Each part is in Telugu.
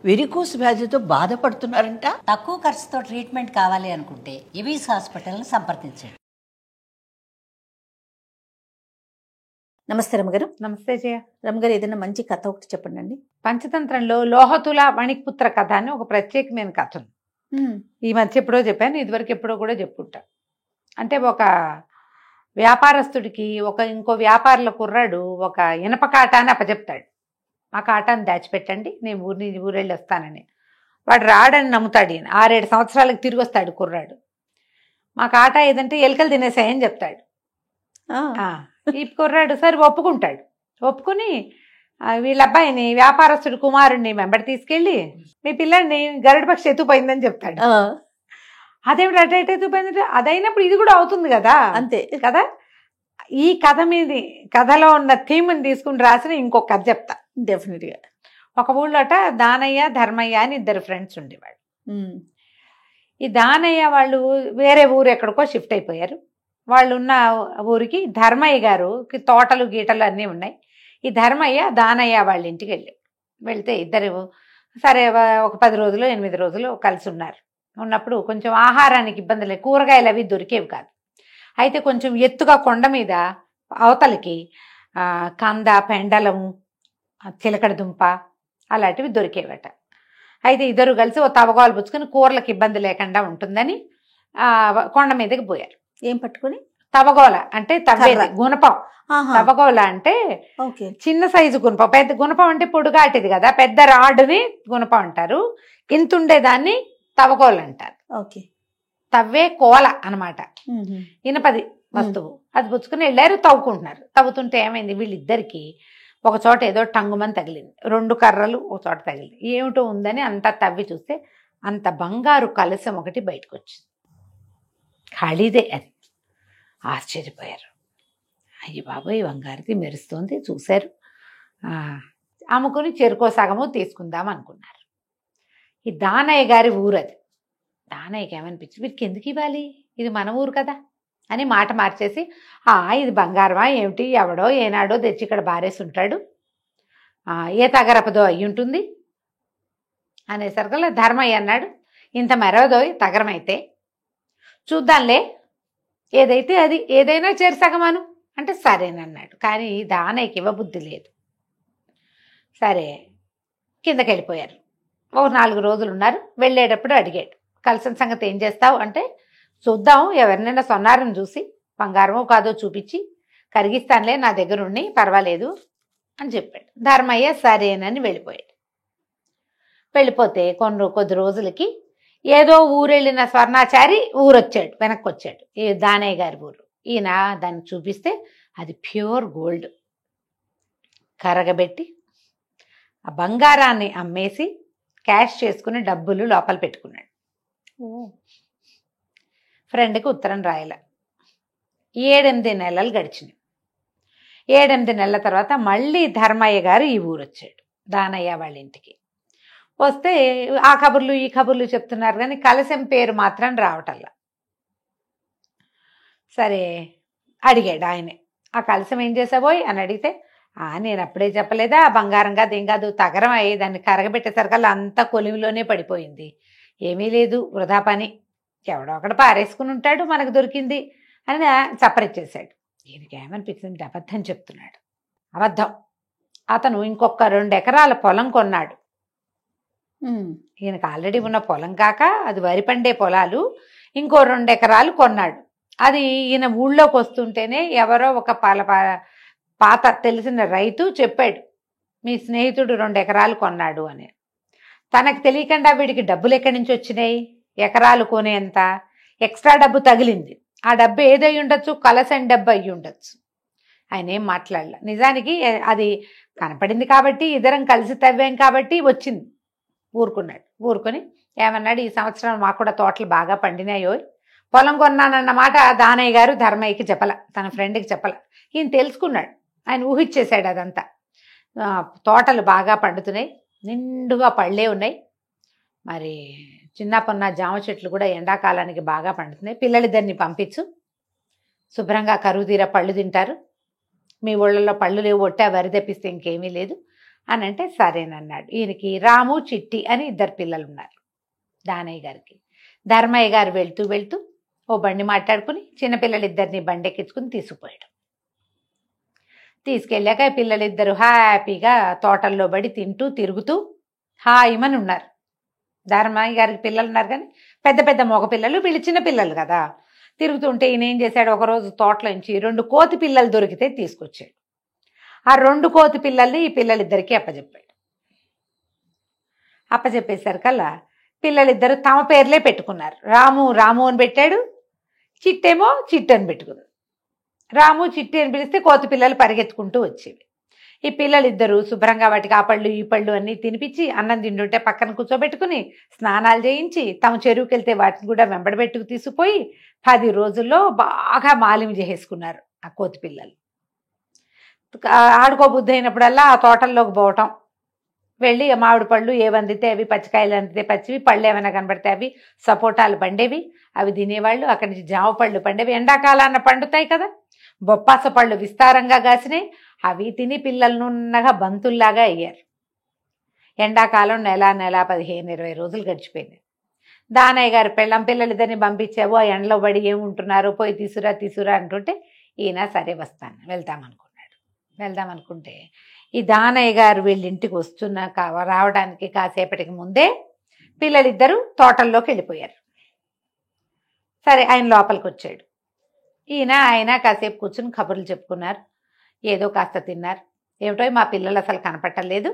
వెరికోస్ వ్యాధితో బాధపడుతున్నారంట. తక్కువ ఖర్చుతో ట్రీట్మెంట్ కావాలి అనుకుంటే ఎవిస్ హాస్పిటల్ని సంప్రదించండి. నమస్తే రమగారు. నమస్తే జయ. రమగారు, ఏదైనా మంచి కథ ఒకటి చెప్పండి అండి. పంచతంత్రంలో లోహతుల మణిపుత్ర కథ అని ఒక ప్రత్యేకమైన కథ ఉంది. ఈ మధ్య ఎప్పుడో చెప్పాను, ఇదివరకు ఎప్పుడో కూడా చెప్పుంటా. అంటే ఒక వ్యాపారస్తుడికి ఇంకో వ్యాపారుల కుర్రాడు ఒక ఇనప కాటాన్ని అప్పచెప్తాడు. మా కాటాన్ని దాచిపెట్టండి, నేను ఊరెళ్ళి వస్తానని. వాడు రాడని నమ్ముతాడు. ఈయన 6-7 సంవత్సరాలకు తిరిగి వస్తాడు కుర్రాడు. మా కాటా ఏదంటే ఎలుకలు తినేసాయని చెప్తాడు. ఈ కుర్రాడు సరే ఒప్పుకుంటాడు. ఒప్పుకుని వీళ్ళ అబ్బాయిని వ్యాపారస్తుడు కుమారుడిని వెంబడి తీసుకెళ్ళి మీ పిల్లాడిని గరుడ పక్షి ఎత్తుపోయిందని చెప్తాడు. అదేమిటి అటు ఎత్తుపోయిందంటే అదైనప్పుడు ఇది కూడా అవుతుంది కదా, అంతే కదా. ఈ కథ కథలో ఉన్న థీమ్ని తీసుకుని రాసిన ఇంకొక కథ చెప్తా. డెఫినెట్గా. ఒక ఊళ్ళోట దానయ్య ధర్మయ్య అని 2 ఫ్రెండ్స్ ఉండేవాడు. ఈ దానయ్య వాళ్ళు వేరే ఊరు ఎక్కడికో షిఫ్ట్ అయిపోయారు. వాళ్ళు ఉన్న ఊరికి ధర్మయ్య గారుకి తోటలు గీటలు అన్నీ ఉన్నాయి. ఈ ధర్మయ్య దానయ్య వాళ్ళ ఇంటికి వెళ్తే ఇద్దరు సరే ఒక 10 రోజులు 8 రోజులు కలిసి ఉన్నారు. ఉన్నప్పుడు కొంచెం ఆహారానికి ఇబ్బంది లేదు, కూరగాయలు అవి దొరికేవి కాదు. అయితే కొంచెం ఎత్తుగా కొండ మీద అవతలకి కంద, పెండలము, చిలకడ దుంప అలాంటివి దొరికేవట. అయితే ఇద్దరు కలిసి ఓ తవగోలు పుచ్చుకొని కూరలకు ఇబ్బంది లేకుండా ఉంటుందని కొండ మీదకి పోయారు. ఏం పట్టుకుని? తవగోల అంటే తవ్వేది, గుణపం. తవగోల అంటే చిన్న సైజు గుణపం. పెద్ద గుణపం అంటే పొడుగాటిది కదా, పెద్ద రాడుని గుణపం అంటారు. ఇంతుండేదాన్ని తవగోలు అంటారు. తవ్వే కోల అనమాట, ఇనపది వస్తువు. అది పుచ్చుకుని వెళ్ళారు, తవ్వుకుంటున్నారు. తవ్వుతుంటే ఏమైంది, వీళ్ళిద్దరికి ఒక చోట ఏదో టంగుమని తగిలింది. 2 కర్రలు ఒక చోట తగిలింది. ఏమిటో ఉందని అంతా తవ్వి చూస్తే అంత బంగారు కలశం ఒకటి బయటకు వచ్చింది. ఖాళీదే అది. ఆశ్చర్యపోయారు. అయ్యి బాబోయ్, బంగారుది మెరుస్తోంది. చూశారు, అమ్ముకుని చెరుకో సగము తీసుకుందాం అనుకున్నారు. ఈ దానయ్య గారి ఊరు అది. దానయ్యకి ఏమనిపించింది, వీరికి ఎందుకు ఇవ్వాలి, ఇది మన ఊరు కదా అని మాట మార్చేసి ఇది బంగారమా ఏమిటి, ఎవడో ఏనాడో తెచ్చి ఇక్కడ బారేసి ఉంటాడు, ఏ తగరపదో అయ్యి ఉంటుంది అనేసరికల్లా ధర్మయ్య అన్నాడు, ఇంత మెరవదో తగరం అయితే చూద్దాంలే, ఏదైతే అది, ఏదైనా చేరుసగమాను అంటే సరేనన్నాడు. కానీ దానయ్యకి ఇవ్వబుద్ధి లేదు. సరే కిందకి వెళ్ళిపోయారు. ఒక 4 రోజులు ఉన్నారు. వెళ్ళేటప్పుడు అడిగాడు, కలిసిన సంగతి ఏం చేస్తావు అంటే, చూద్దాం ఎవరినైనా సొన్నారని చూసి బంగారమో కాదో చూపించి కరిగిస్తానులే, నా దగ్గర ఉండి పర్వాలేదు అని చెప్పాడు. ధర్మయ్య సరేనని వెళ్ళిపోయాడు. వెళ్ళిపోతే కొద్ది రోజులకి ఏదో ఊరెళ్ళిన స్వర్ణాచారి ఊరొచ్చాడు, వెనక్కి వచ్చాడు. ఈ దానయ్య గారి ఊరు. ఈయన దాన్ని చూపిస్తే అది ప్యూర్ గోల్డ్. కరగబెట్టి ఆ బంగారాన్ని అమ్మేసి క్యాష్ చేసుకుని డబ్బులు లోపల పెట్టుకున్నాడు. ఫ్రెండ్కి ఉత్తరం రాయాల. 7-8 నెలలు గడిచినాయి. 7-8 నెలల తర్వాత మళ్ళీ ధర్మయ్య గారు ఈ ఊరు వచ్చాడు, దానయ్య వాళ్ళ ఇంటికి. వస్తే ఆ కబుర్లు ఈ కబుర్లు చెప్తున్నారు, కానీ కలశం పేరు మాత్రం రావటల్లా. సరే అడిగాడు ఆయనే, ఆ కలశం ఏం చేసావోయ్ అని అడిగితే, నేను అప్పుడే చెప్పలేదా, బంగారం కాదు ఏం కాదు, తగరం అయ్యి దాన్ని కరగబెట్టేసరికల్లా అంతా కొలిమిలోనే పడిపోయింది, ఏమీ లేదు, వృధా పని, ఎవడో ఒకడు పారేసుకుని ఉంటాడు, మనకు దొరికింది అని చప్పరిచ్చేశాడు. ఈయనకి ఏమనిపించింది, అబద్ధం చెప్తున్నాడు. అబద్ధం. అతను ఇంకొక 2 ఎకరాల పొలం కొన్నాడు. ఈయనకు ఆల్రెడీ ఉన్న పొలం కాక అది వరి పండే పొలాలు, ఇంకో 2 ఎకరాలు కొన్నాడు. అది ఈయన ఊళ్ళోకి వస్తుంటేనే ఎవరో ఒక పాత తెలిసిన రైతు చెప్పాడు, మీ స్నేహితుడు 2 ఎకరాలు కొన్నాడు అని. తనకు తెలియకుండా వీడికి డబ్బులు ఎక్కడి నుంచి వచ్చినాయి, ఎకరాలు కొనేంత ఎక్స్ట్రా డబ్బు తగిలింది. ఆ డబ్బు ఏదై ఉండొచ్చు, కలసం డబ్బు అయ్యి ఉండొచ్చు. ఆయన ఏం మాట్లాడలే. నిజానికి అది కనపడింది కాబట్టి, ఇద్దరం కలిసి తవ్వాం కాబట్టి వచ్చింది. ఊరుకున్నాడు. ఊరుకొని ఏమన్నాడు, ఈ సంవత్సరం మాకు కూడా తోటలు బాగా పండినాయో, పొలం కొన్నానన్న మాట దానయ్య గారు ధర్మయ్యకి చెప్పల, తన ఫ్రెండ్కి చెప్పల. ఈయన తెలుసుకున్నాడు, ఆయన ఊహించేశాడు అదంతా. తోటలు బాగా పండుతున్నాయి, నిండుగా పళ్ళే ఉన్నాయి, మరి చిన్నపన్న జామ చెట్లు కూడా ఎండాకాలానికి బాగా పండుతున్నాయి, పిల్లలిద్దరిని పంపించు, శుభ్రంగా కరువు తీర పళ్ళు తింటారు, మీ ఊళ్ళల్లో పళ్ళు లేవు, ఒట్టా వరి తెప్పిస్తే ఇంకేమీ లేదు అని అంటే సరేనన్నాడు. ఈయనకి రాము చిట్టి అని 2 పిల్లలు ఉన్నారు దానయ్య గారికి. ధర్మయ్య గారు వెళ్తూ వెళ్తూ ఓ బండి మాట్లాడుకుని చిన్నపిల్లలిద్దరిని బండి ఎక్కించుకుని తీసుకుపోయాడు. తీసుకెళ్ళాక పిల్లలిద్దరు హ్యాపీగా తోటల్లో పడి తింటూ తిరుగుతూ హాయిమని ఉన్నారు. ధర్మయ్య గారికి పిల్లలు ఉన్నారు కానీ పెద్ద పెద్ద మగపిల్లలు, వీళ్ళు చిన్నపిల్లలు కదా. తిరుగుతుంటే ఈయన ఏం చేశాడు, ఒకరోజు తోటలోంచి 2 కోతి పిల్లలు దొరికితే తీసుకొచ్చాడు. ఆ 2 కోతి పిల్లల్ని ఈ పిల్లలిద్దరికీ అప్పచెప్పాడు. అప్పచెప్పేసరికల్లా పిల్లలిద్దరు తమ పేర్లే పెట్టుకున్నారు. రాము రాము అని పెట్టాడు, చిట్టేమో చిట్టు అని పెట్టుకుంది. రాము చిట్టి అని పిలిస్తే కోతి పిల్లలు పరిగెత్తుకుంటూ వచ్చేవి. ఈ పిల్లలిద్దరూ శుభ్రంగా వాటికి ఆ పళ్ళు ఈ పళ్ళు అన్నీ తినిపించి, అన్నం తింటుంటే పక్కన కూర్చోబెట్టుకుని స్నానాలు చేయించి, తమ చెరువుకి వెళ్తే వాటిని కూడా వెంబడబెట్టుకు తీసుకుపోయి 10 రోజుల్లో బాగా మాలిమి చేసేసుకున్నారు ఆ కోతి పిల్లలు. ఆడుకోబుద్ధి అయినప్పుడల్లా ఆ తోటల్లోకి పోవటం, వెళ్ళి మామిడి పళ్ళు ఏవి అందితే అవి, పచ్చికాయలు అందితే పచ్చివి, పళ్ళు ఏమైనా కనబడితే అవి, సపోటాలు పండేవి అవి తినేవాళ్ళు. అక్కడి నుంచి జామ పళ్ళు పండేవి, ఎండాకాలాన పండుతాయి కదా. బొప్పాస పళ్ళు విస్తారంగా కాసినాయి, అవి తిని పిల్లలు నున్నగా బంతుల్లాగా అయ్యారు. ఎండాకాలం నెల 15-20 రోజులు గడిచిపోయింది. దానయ్య గారు పెళ్ళం పిల్లలిద్దరిని పంపించావు, ఆ ఎండలో పడి ఏముంటున్నారు, పోయి తీసురా అంటుంటే ఈయన సరే వస్తాను వెళ్దామనుకుంటే ఈ దానయ్య గారు వీళ్ళ ఇంటికి రావడానికి కాసేపటికి ముందే పిల్లలిద్దరూ తోటల్లోకి వెళ్ళిపోయారు. సరే ఆయన లోపలికి వచ్చాడు. ఆయన కాసేపు కూర్చుని కబుర్లు చెప్పుకున్నారు, ఏదో కాస్త తిన్నారు. ఏమిటో మా పిల్లలు అసలు కనపట్టలేదు,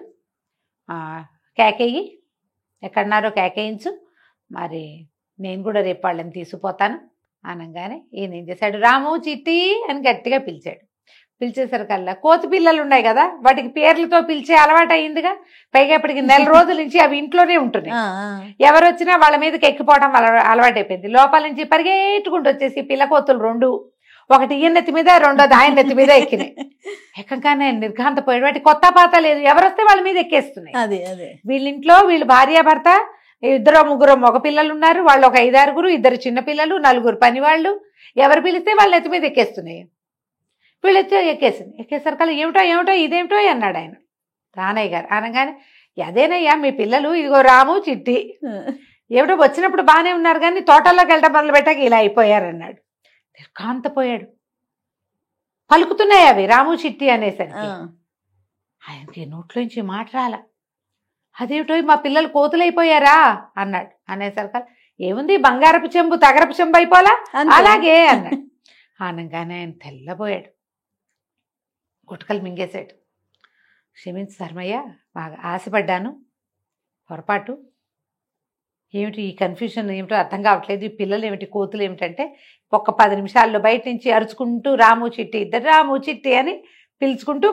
కేకేయి ఎక్కడున్నారో కేకేయించు, మరి నేను కూడా రేపు వాళ్ళని తీసుకుపోతాను అనగానే ఈయన ఏం చేశాడు, రాము చిట్టి అని గట్టిగా పిలిచాడు. పిలిచేసరికల్లా కోతి పిల్లలు ఉన్నాయి కదా, వాటికి పేర్లతో పిలిచే అలవాటు అయిందిగా. పైగా ఇప్పటికి 1 రోజుల నుంచి అవి ఇంట్లోనే ఉంటున్నాయి. ఎవరు వచ్చినా వాళ్ళ మీదకి ఎక్కిపోవడం అలవాటైపోయింది. లోపల నుంచి పరిగెట్టుకుంటూ వచ్చేసి పిల్ల కోతులు 2, ఒకటి ఈయన నెత్తి మీద, రెండోది ఆయన నెత్తి మీద ఎక్కినాయి. ఎక్కగానే నిర్ఘాంతపోయాడు. వాటి కొత్త పాత లేదు, ఎవరొస్తే వాళ్ళ మీద ఎక్కేస్తున్నాయి. వీళ్ళింట్లో వీళ్ళు భార్యాభర్త 2-3 మగ పిల్లలు ఉన్నారు, వాళ్ళు ఒక 5-6, 2 చిన్నపిల్లలు, 4 పనివాళ్ళు. ఎవరు పిలిస్తే వాళ్ళ నెత్తి మీద ఎక్కేస్తున్నాయి. వీళ్ళు ఎక్కేసరికల్లా ఏమిటో ఇదేమిటో అన్నాడు ఆయన రానయ్య గారు. అనగానే అదేనయ్యా మీ పిల్లలు, ఇదిగో రాము చిట్టి, ఏమిటో వచ్చినప్పుడు బాగానే ఉన్నారు కానీ తోటల్లోకి వెళ్ళడం మొదలు పెట్టాక ఇలా అయిపోయారన్నాడు. నిర్ఘాంతపోయాడు. పలుకుతున్నాయి అవి రాము చిట్టి అనేసరికి ఆయనకి నోట్లోంచి మాట రాల. అదేమిటో మా పిల్లలు కోతులైపోయారా అన్నాడు. అనేసరికి ఏముంది, బంగారపు చెంబు తగరపు చెంబు అయిపోలా అలాగే అన్నాడు. అనగానే ఆయన తెల్లబోయాడు, గుటకలు మింగేశాడు. క్షమించు ధర్మయ్య, బాగా ఆశపడ్డాను, పొరపాటు. ఏమిటి ఈ కన్ఫ్యూజన్, ఏమిటో అర్థం కావట్లేదు, ఈ పిల్లలు ఏమిటి కోతులు ఏమిటంటే ఒక్క 10 నిమిషాల్లో బయట నుంచి అరుచుకుంటూ రాము చిట్టి, ఇద్దరు రాము చిట్టి అని పిలుచుకుంటూ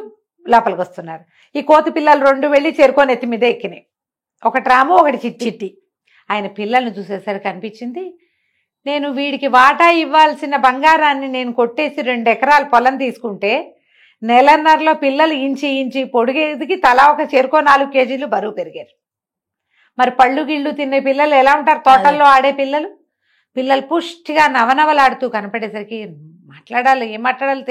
లోపలికి వస్తున్నారు. ఈ కోతి పిల్లలు 2 వెళ్ళి చేరుకొని ఎత్తి మీద ఎక్కినాయి. ఒకటి రాము, ఒకటి చిట్టి. ఆయన పిల్లల్ని చూసేసరికి అనిపించింది, నేను వీడికి వాటా ఇవ్వాల్సిన బంగారాన్ని నేను కొట్టేసి 2 ఎకరాల పొలం తీసుకుంటే 1.5 నెలలో పిల్లలు ఇంచి పొడిగేదికి తలా ఒక చెరుకో 4 కేజీలు బరువు పెరిగారు. మరి పళ్ళు గిళ్ళు తినే పిల్లలు ఎలా ఉంటారు, తోటల్లో ఆడే పిల్లలు పుష్టిగా నవనవలాడుతూ కనపడేసరికి ఏం మాట్లాడాలో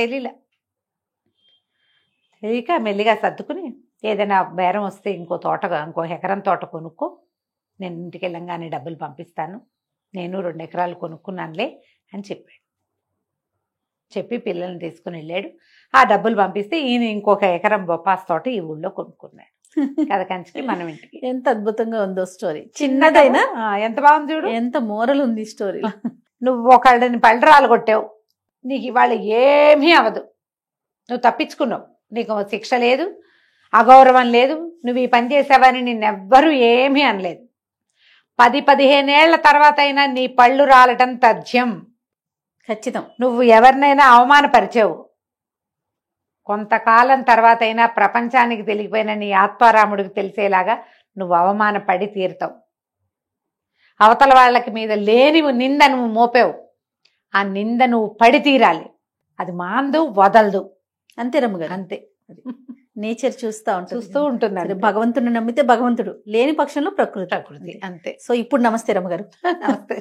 తెలియక మెల్లిగా సర్దుకుని, ఏదైనా బేరం వస్తే ఇంకో ఎకరం తోట కొనుక్కో, నేను ఇంటికి వెళ్ళంగానే డబ్బులు పంపిస్తాను, నేను 2 ఎకరాలు కొనుక్కున్నానులే అని చెప్పాడు. చెప్పి పిల్లల్ని తీసుకుని వెళ్ళాడు. ఆ డబ్బులు పంపిస్తే ఈయన ఇంకొక ఎకరం బొప్పాస్ తోట ఈ ఊళ్ళో కొనుక్కున్నాడు. కథ కంచికి మనం ఇంటికి. ఎంత అద్భుతంగా ఉందో స్టోరీ, చిన్నదైనా ఎంత బాగుంది చూడు, ఎంత మోరల్ ఉంది స్టోరీ. నువ్వు ఒకళ్ళని పళ్ళరాలు కొట్టావు, నీకు ఇవాళ ఏమీ అవదు, నువ్వు తప్పించుకున్నావు, నీకు శిక్ష లేదు, అగౌరవం లేదు, నువ్వు ఈ పని చేసావని నిన్నెవ్వరూ ఏమీ అనలేదు. 10-15 ఏళ్ల తర్వాత అయినా నీ పళ్ళు రాలటం తథ్యం, ఖచ్చితం. నువ్వు ఎవరినైనా అవమానపరిచావు, కొంతకాలం తర్వాత అయినా ప్రపంచానికి తెలియపోయిన నీ ఆత్మారాముడికి తెలిసేలాగా నువ్వు అవమానపడి తీరుతావు. అవతల వాళ్ళకి మీద లేని నింద నువ్వు మోపావు, ఆ నింద నువ్వు పడి తీరాలి, అది మాందు వదలదు. అంతే రమ్మగారు, అంతే. నేచర్ చూస్తూ ఉంటుంది. భగవంతుడిని నమ్మితే భగవంతుడు, లేని పక్షంలో ప్రకృతి. అంతే. సో ఇప్పుడు నమస్తే రమ్మగారు. నమస్తే.